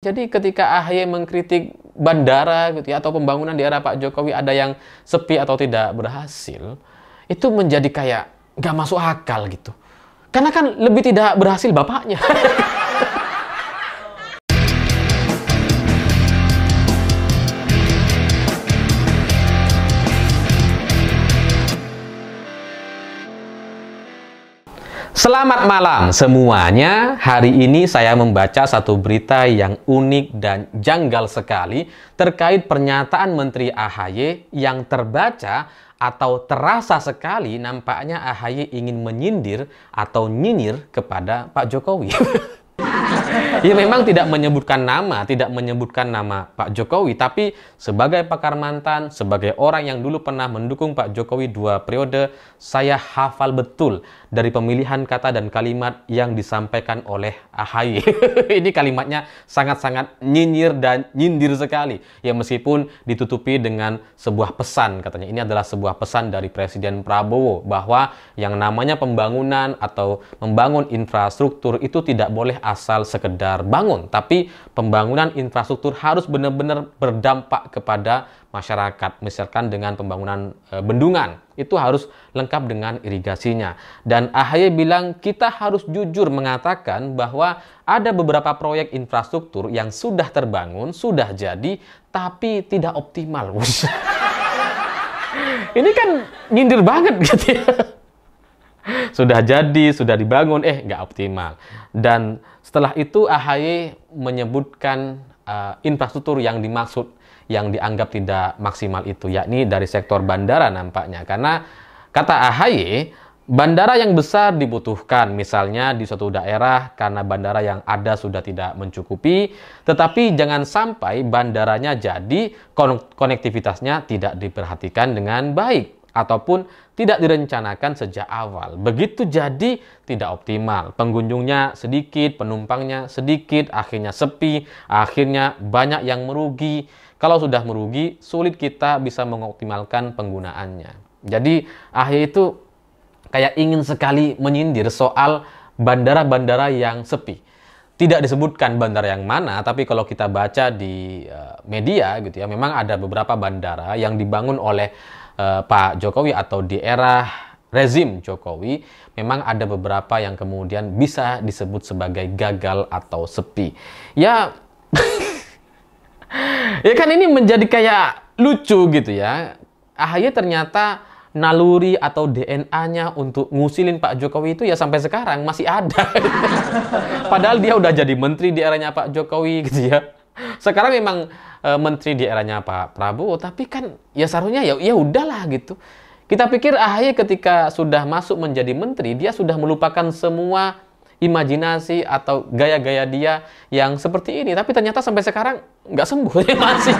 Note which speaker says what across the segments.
Speaker 1: Jadi ketika AHY mengkritik bandara gitu ya, atau pembangunan di era Pak Jokowi ada yang sepi atau tidak berhasil, itu menjadi kayak nggak masuk akal gitu. Karena kan lebih tidak berhasil bapaknya. Selamat malam semuanya. Hari ini saya membaca satu berita yang unik dan janggal sekali terkait pernyataan Menteri AHY yang terbaca atau terasa sekali nampaknya AHY ingin menyindir atau nyinyir kepada Pak Jokowi. Ya memang tidak menyebutkan nama Pak Jokowi, tapi sebagai pakar mantan, sebagai orang yang dulu pernah mendukung Pak Jokowi 2 periode, saya hafal betul dari pemilihan kata dan kalimat yang disampaikan oleh AHY. Ini kalimatnya sangat-sangat nyinyir dan nyindir sekali. Ya meskipun ditutupi dengan sebuah pesan, katanya ini adalah sebuah pesan dari Presiden Prabowo bahwa yang namanya pembangunan atau membangun infrastruktur itu tidak boleh asal sekedar bangun, tapi pembangunan infrastruktur harus benar-benar berdampak kepada masyarakat. Misalkan dengan pembangunan bendungan, itu harus lengkap dengan irigasinya. Dan AHY bilang kita harus jujur mengatakan bahwa ada beberapa proyek infrastruktur yang sudah terbangun, sudah jadi, tapi tidak optimal. Ini kan nyindir banget gitu ya. Sudah jadi, sudah dibangun, nggak optimal. Dan setelah itu AHY menyebutkan infrastruktur yang dimaksud, yang dianggap tidak maksimal itu, yakni dari sektor bandara nampaknya. Karena kata AHY, bandara yang besar dibutuhkan, misalnya di suatu daerah karena bandara yang ada sudah tidak mencukupi, tetapi jangan sampai bandaranya jadi konektivitasnya tidak diperhatikan dengan baik, ataupun tidak direncanakan sejak awal. Begitu jadi tidak optimal. Pengunjungnya sedikit, penumpangnya sedikit, akhirnya sepi, akhirnya banyak yang merugi. Kalau sudah merugi, sulit kita bisa mengoptimalkan penggunaannya. Jadi AHY itu kayak ingin sekali menyindir soal bandara-bandara yang sepi. Tidak disebutkan bandara yang mana, tapi kalau kita baca di media gitu ya, memang ada beberapa bandara yang dibangun oleh Pak Jokowi atau di era rezim Jokowi, memang ada beberapa yang kemudian bisa disebut sebagai gagal atau sepi. Ya, ya kan ini menjadi kayak lucu gitu ya. AHY ternyata naluri atau DNA-nya untuk ngusilin Pak Jokowi itu ya sampai sekarang masih ada. Padahal dia udah jadi menteri di eranya Pak Jokowi gitu ya. Sekarang memang menteri di eranya Pak Prabowo, tapi kan ya seharusnya ya udahlah gitu. Kita pikir AHY ketika sudah masuk menjadi menteri, dia sudah melupakan semua imajinasi atau gaya-gaya dia yang seperti ini. Tapi ternyata sampai sekarang nggak sembuh, masih.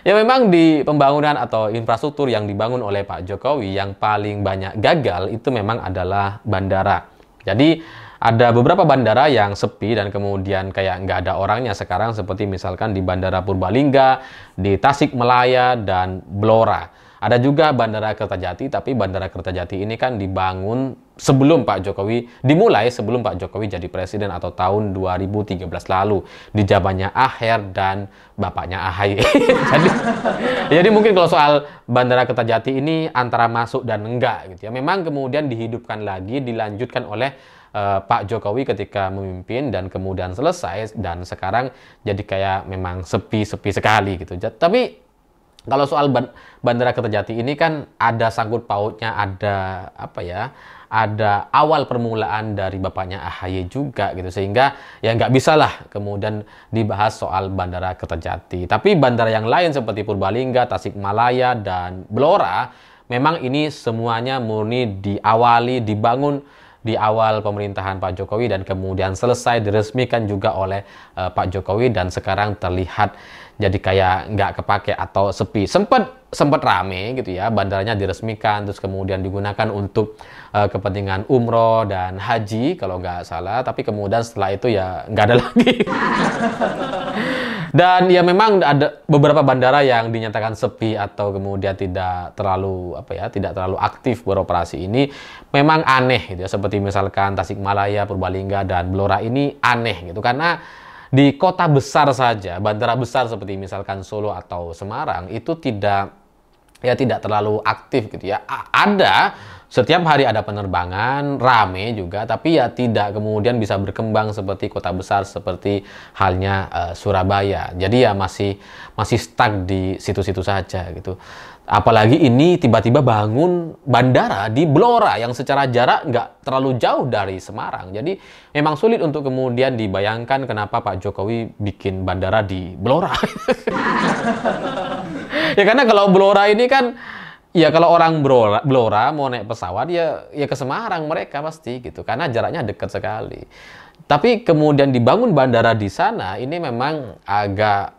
Speaker 1: Ya memang di pembangunan atau infrastruktur yang dibangun oleh Pak Jokowi yang paling banyak gagal itu memang adalah bandara. Jadi ada beberapa bandara yang sepi dan kemudian kayak nggak ada orangnya sekarang, seperti misalkan di Bandara Purbalingga, di Tasikmalaya, dan Blora. Ada juga Bandara Kertajati, tapi Bandara Kertajati ini kan dibangun sebelum Pak Jokowi, dimulai sebelum Pak Jokowi jadi presiden atau tahun 2013 lalu, di zamannya Aher dan bapaknya AHY. jadi mungkin kalau soal Bandara Kertajati ini antara masuk dan enggak gitu ya. Memang kemudian dihidupkan lagi, dilanjutkan oleh Pak Jokowi ketika memimpin dan kemudian selesai, dan sekarang jadi kayak memang sepi-sepi sekali gitu. Tapi kalau soal Bandara Kertajati ini kan ada sangkut pautnya, ada apa ya, ada awal permulaan dari bapaknya AHY juga gitu, sehingga ya nggak bisa lah kemudian dibahas soal Bandara Kertajati. Tapi bandara yang lain seperti Purbalingga, Tasikmalaya, dan Blora, memang ini semuanya murni diawali, dibangun di awal pemerintahan Pak Jokowi dan kemudian selesai diresmikan juga oleh Pak Jokowi, dan sekarang terlihat jadi kayak nggak kepake atau sepi. Sempat rame gitu ya, bandaranya diresmikan terus kemudian digunakan untuk kepentingan umroh dan haji kalau nggak salah, tapi kemudian setelah itu ya nggak ada lagi. Dan ya memang ada beberapa bandara yang dinyatakan sepi atau kemudian tidak terlalu tidak terlalu aktif beroperasi ini memang aneh gitu ya. Seperti misalkan Tasikmalaya, Purbalingga dan Blora ini aneh gitu karena di kota besar saja, bandara besar seperti misalkan Solo atau Semarang itu tidak terlalu aktif gitu ya. Ada setiap hari ada penerbangan, rame juga, tapi ya tidak kemudian bisa berkembang seperti kota besar seperti halnya Surabaya. Jadi ya masih stuck di situ-situ saja gitu. Apalagi ini tiba-tiba bangun bandara di Blora yang secara jarak nggak terlalu jauh dari Semarang. Jadi memang sulit untuk kemudian dibayangkan kenapa Pak Jokowi bikin bandara di Blora. Ya karena kalau Blora ini kan ya kalau orang Blora mau naik pesawat ya ke Semarang mereka pasti gitu karena jaraknya dekat sekali. Tapi kemudian dibangun bandara di sana ini memang agak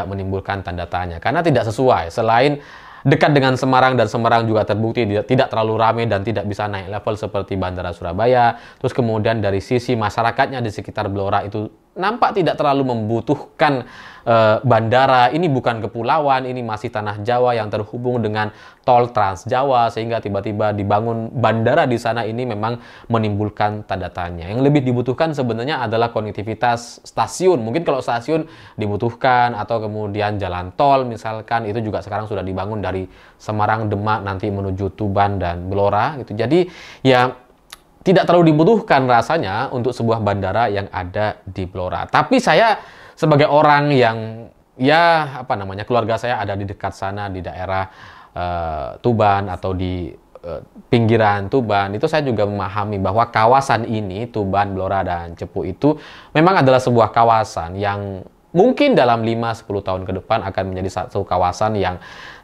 Speaker 1: menimbulkan tanda tanya karena tidak sesuai. Selain dekat dengan Semarang dan Semarang juga terbukti tidak terlalu ramai dan tidak bisa naik level seperti Bandara Surabaya. Terus kemudian dari sisi masyarakatnya di sekitar Blora itu nampak tidak terlalu membutuhkan bandara. Ini bukan kepulauan, ini masih tanah Jawa yang terhubung dengan tol Trans Jawa sehingga tiba-tiba dibangun bandara di sana ini memang menimbulkan tanda tanya. Yang lebih dibutuhkan sebenarnya adalah konektivitas stasiun. Mungkin kalau stasiun dibutuhkan atau kemudian jalan tol misalkan itu juga sekarang sudah dibangun dari Semarang, Demak nanti menuju Tuban dan Blora gitu. Jadi ya tidak terlalu dibutuhkan rasanya untuk sebuah bandara yang ada di Blora. Tapi saya sebagai orang yang keluarga saya ada di dekat sana di daerah Tuban atau di pinggiran Tuban, itu saya juga memahami bahwa kawasan ini Tuban, Blora dan Cepu itu memang adalah sebuah kawasan yang mungkin dalam 5-10 tahun ke depan akan menjadi satu kawasan yang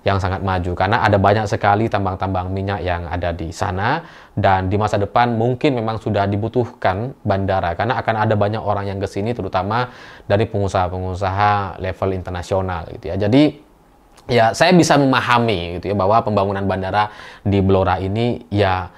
Speaker 1: sangat maju karena ada banyak sekali tambang-tambang minyak yang ada di sana dan di masa depan mungkin memang sudah dibutuhkan bandara karena akan ada banyak orang yang ke sini terutama dari pengusaha-pengusaha level internasional gitu ya. Jadi ya saya bisa memahami gitu ya bahwa pembangunan bandara di Blora ini ya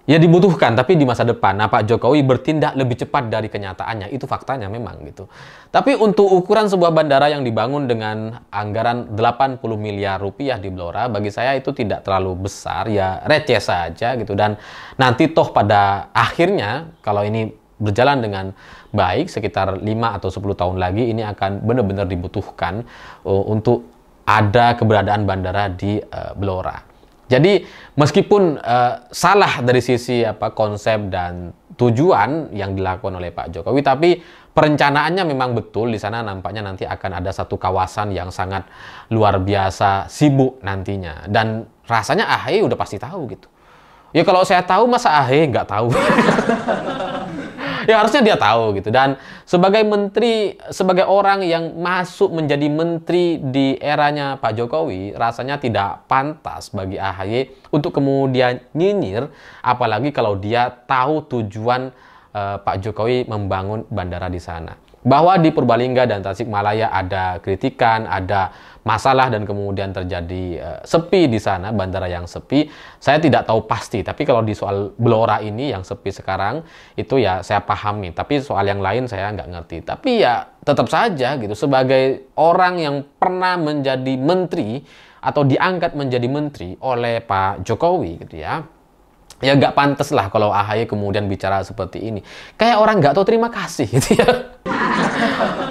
Speaker 1: dibutuhkan, tapi di masa depan, nah Pak Jokowi bertindak lebih cepat dari kenyataannya, itu faktanya memang gitu. Tapi untuk ukuran sebuah bandara yang dibangun dengan anggaran 80 miliar rupiah di Blora, bagi saya itu tidak terlalu besar, ya receh saja gitu. Dan nanti toh pada akhirnya, kalau ini berjalan dengan baik, sekitar 5 atau 10 tahun lagi, ini akan benar-benar dibutuhkan untuk ada keberadaan bandara di Blora. Jadi meskipun salah dari sisi konsep dan tujuan yang dilakukan oleh Pak Jokowi, tapi perencanaannya memang betul. Di sana nampaknya nanti akan ada satu kawasan yang sangat luar biasa sibuk nantinya. Dan rasanya AHY udah pasti tahu gitu. Ya kalau saya tahu masa AHY nggak tahu? Ya harusnya dia tahu gitu. Dan sebagai menteri, sebagai orang yang masuk menjadi menteri di eranya Pak Jokowi, rasanya tidak pantas bagi AHY untuk kemudian nyinyir, apalagi kalau dia tahu tujuan Pak Jokowi membangun bandara di sana. Bahwa di Purbalingga dan Tasikmalaya ada kritikan, ada masalah dan kemudian terjadi sepi di sana, bandara yang sepi, saya tidak tahu pasti. Tapi kalau di soal Blora ini yang sepi sekarang, itu ya saya pahami. Tapi soal yang lain saya nggak ngerti. Tapi ya tetap saja gitu, sebagai orang yang pernah menjadi menteri atau diangkat menjadi menteri oleh Pak Jokowi gitu ya, ya nggak pantas lah kalau AHY kemudian bicara seperti ini. Kayak orang nggak tahu terima kasih gitu ya.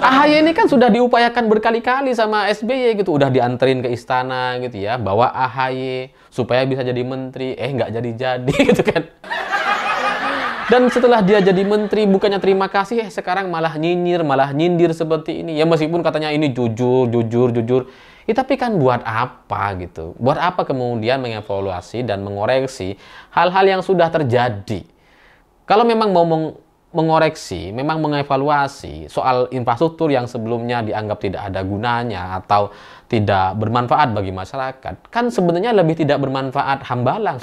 Speaker 1: AHY ini kan sudah diupayakan berkali-kali sama SBY gitu. Udah dianterin ke istana gitu ya. Bawa AHY supaya bisa jadi menteri. Nggak jadi-jadi gitu kan. Dan setelah dia jadi menteri, bukannya terima kasih, sekarang malah nyinyir, malah nyindir seperti ini. Ya meskipun katanya ini jujur. Ya, tapi kan buat apa gitu? Buat apa kemudian mengevaluasi dan mengoreksi hal-hal yang sudah terjadi? Kalau memang mau mengoreksi, memang mengevaluasi soal infrastruktur yang sebelumnya dianggap tidak ada gunanya atau tidak bermanfaat bagi masyarakat, kan sebenarnya lebih tidak bermanfaat Hambalang.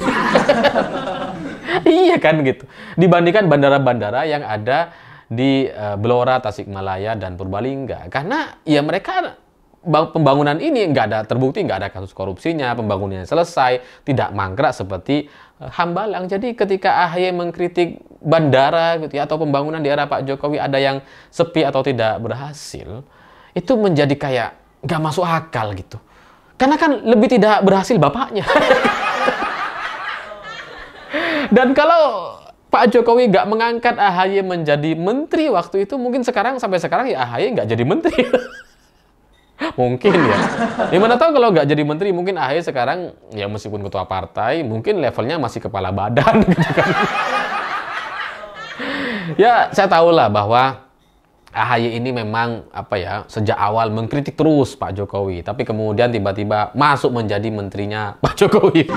Speaker 1: Iya kan gitu. Dibandingkan bandara-bandara yang ada di Blora, Tasikmalaya, dan Purbalingga. Karena ya mereka pembangunan ini nggak ada terbukti, nggak ada kasus korupsinya, pembangunannya selesai, tidak mangkrak seperti Hambalang. Jadi ketika AHY mengkritik bandara gitu ya, atau pembangunan di era Pak Jokowi ada yang sepi atau tidak berhasil, itu menjadi kayak nggak masuk akal gitu. Karena kan lebih tidak berhasil bapaknya. Dan kalau Pak Jokowi nggak mengangkat AHY menjadi menteri waktu itu, mungkin sampai sekarang ya AHY nggak jadi menteri. Mungkin ya. Gimana tahu kalau nggak jadi menteri, mungkin AHY sekarang ya meskipun ketua partai, mungkin levelnya masih kepala badan. Gitu kan. Ya, saya tahulah bahwa AHY ini memang sejak awal mengkritik terus Pak Jokowi, tapi kemudian tiba-tiba masuk menjadi menterinya Pak Jokowi.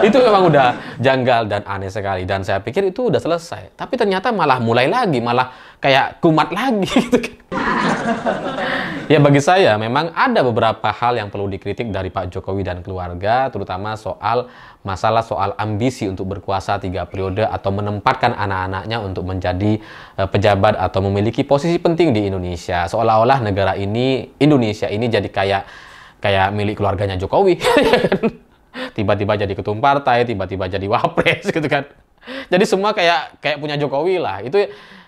Speaker 1: Itu memang udah janggal dan aneh sekali, dan saya pikir itu udah selesai. Tapi ternyata malah mulai lagi, malah kayak kumat lagi gitu kan. Ya bagi saya memang ada beberapa hal yang perlu dikritik dari Pak Jokowi dan keluarga, terutama masalah soal ambisi untuk berkuasa 3 periode atau menempatkan anak-anaknya untuk menjadi pejabat atau memiliki posisi penting di Indonesia. Seolah-olah Indonesia ini jadi kayak milik keluarganya Jokowi. Tiba-tiba jadi ketum partai, tiba-tiba jadi wapres gitu kan. Jadi semua kayak punya Jokowi lah.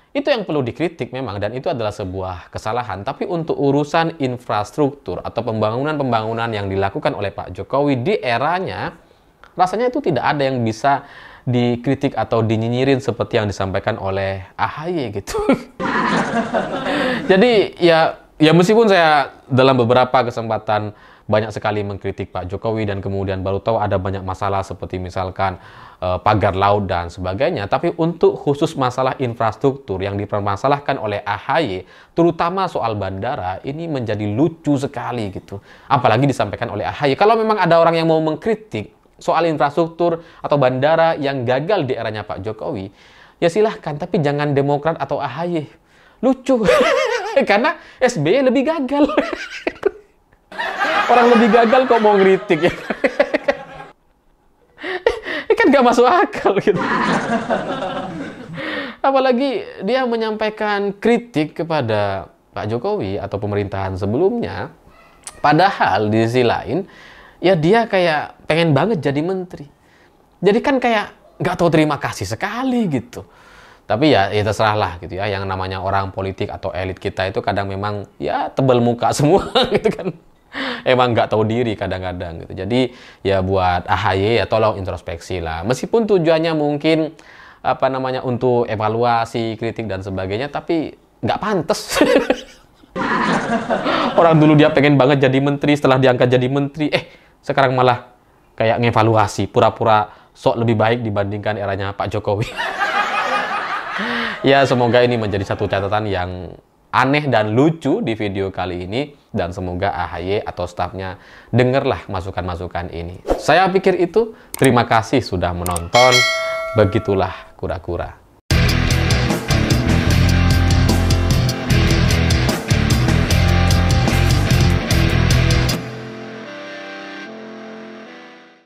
Speaker 1: Itu yang perlu dikritik memang, dan itu adalah sebuah kesalahan. Tapi untuk urusan infrastruktur atau pembangunan yang dilakukan oleh Pak Jokowi di eranya, rasanya itu tidak ada yang bisa dikritik atau dinyinyirin seperti yang disampaikan oleh AHY gitu. Jadi ya meskipun saya dalam beberapa kesempatan banyak sekali mengkritik Pak Jokowi dan kemudian baru tahu ada banyak masalah seperti misalkan pagar laut dan sebagainya, tapi untuk khusus masalah infrastruktur yang dipermasalahkan oleh AHY, terutama soal bandara, ini menjadi lucu sekali gitu. Apalagi disampaikan oleh AHY. Kalau memang ada orang yang mau mengkritik soal infrastruktur atau bandara yang gagal di eranya Pak Jokowi, ya silahkan, tapi jangan Demokrat atau AHY. Lucu. Karena SBY lebih gagal. Orang lebih gagal kok mau ngeritik ya. Kan gak masuk akal gitu. Apalagi dia menyampaikan kritik kepada Pak Jokowi atau pemerintahan sebelumnya, padahal di sisi lain ya dia kayak pengen banget jadi menteri. Jadi kan kayak nggak tahu terima kasih sekali gitu. Tapi ya terserah lah gitu ya, yang namanya orang politik atau elit kita itu kadang memang ya tebal muka semua gitu kan. Emang nggak tahu diri kadang-kadang gitu. Jadi ya buat AHY ya tolong introspeksi lah. Meskipun tujuannya mungkin untuk evaluasi, kritik dan sebagainya, tapi nggak pantas. Orang dulu dia pengen banget jadi menteri, setelah diangkat jadi menteri, sekarang malah kayak ngevaluasi, pura-pura sok lebih baik dibandingkan eranya Pak Jokowi. Ya semoga ini menjadi satu catatan yang aneh dan lucu di video kali ini, dan semoga AHY atau stafnya dengarlah masukan-masukan ini. Saya pikir itu. Terima kasih sudah menonton. Begitulah kura-kura.